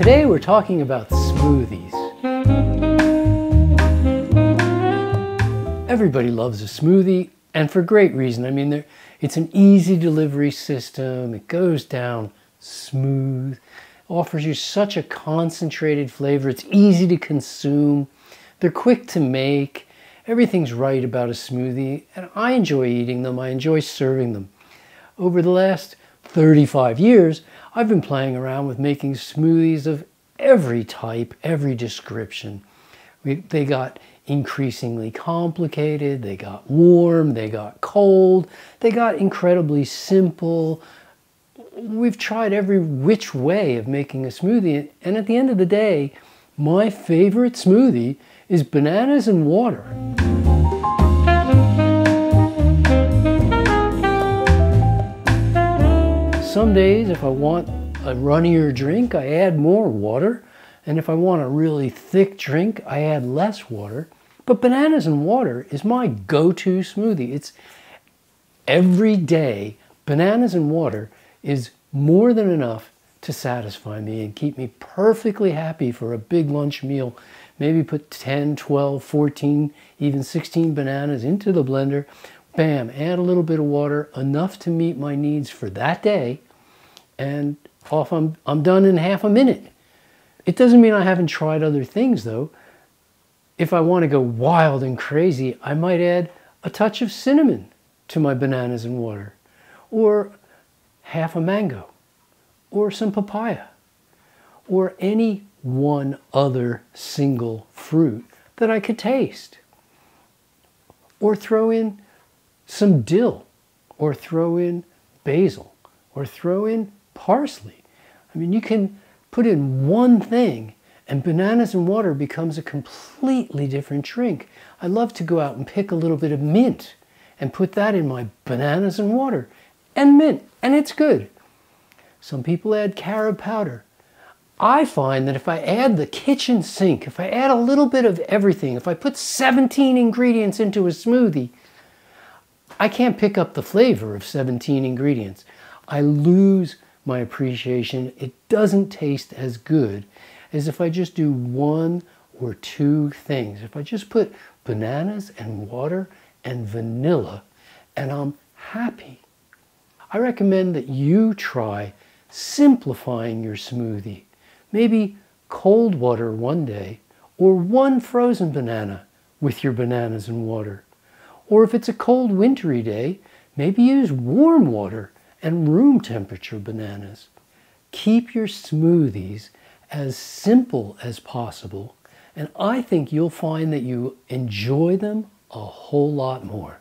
Today we're talking about smoothies. Everybody loves a smoothie, and for great reason. I mean, it's an easy delivery system. It goes down smooth, offers you such a concentrated flavor. It's easy to consume. They're quick to make. Everything's right about a smoothie, and I enjoy eating them. I enjoy serving them. Over the last 35 years, I've been playing around with making smoothies of every type, every description. They got increasingly complicated, they got warm, they got cold, they got incredibly simple. We've tried every which way of making a smoothie, and at the end of the day, my favorite smoothie is bananas and water. Some days, if I want a runnier drink, I add more water. And if I want a really thick drink, I add less water. But bananas and water is my go-to smoothie. It's every day, bananas and water is more than enough to satisfy me and keep me perfectly happy for a big lunch meal. Maybe put 10, 12, 14, even 16 bananas into the blender. Bam, add a little bit of water, enough to meet my needs for that day. And off I'm done in half a minute. It doesn't mean I haven't tried other things though. If I want to go wild and crazy, I might add a touch of cinnamon to my bananas and water, or half a mango, or some papaya, or any one other single fruit that I could taste. Or throw in some dill, or throw in basil, or throw in parsley. I mean, you can put in one thing and bananas and water becomes a completely different drink. I love to go out and pick a little bit of mint and put that in my bananas and water and mint, and it's good. Some people add carob powder. I find that if I add the kitchen sink, if I add a little bit of everything, if I put 17 ingredients into a smoothie, I can't pick up the flavor of 17 ingredients. I lose my appreciation. It doesn't taste as good as if I just do one or two things. If I just put bananas and water and vanilla and I'm happy. I recommend that you try simplifying your smoothie. Maybe cold water one day, or one frozen banana with your bananas and water. Or if it's a cold wintry day, maybe use warm water and room temperature bananas. Keep your smoothies as simple as possible, and I think you'll find that you enjoy them a whole lot more.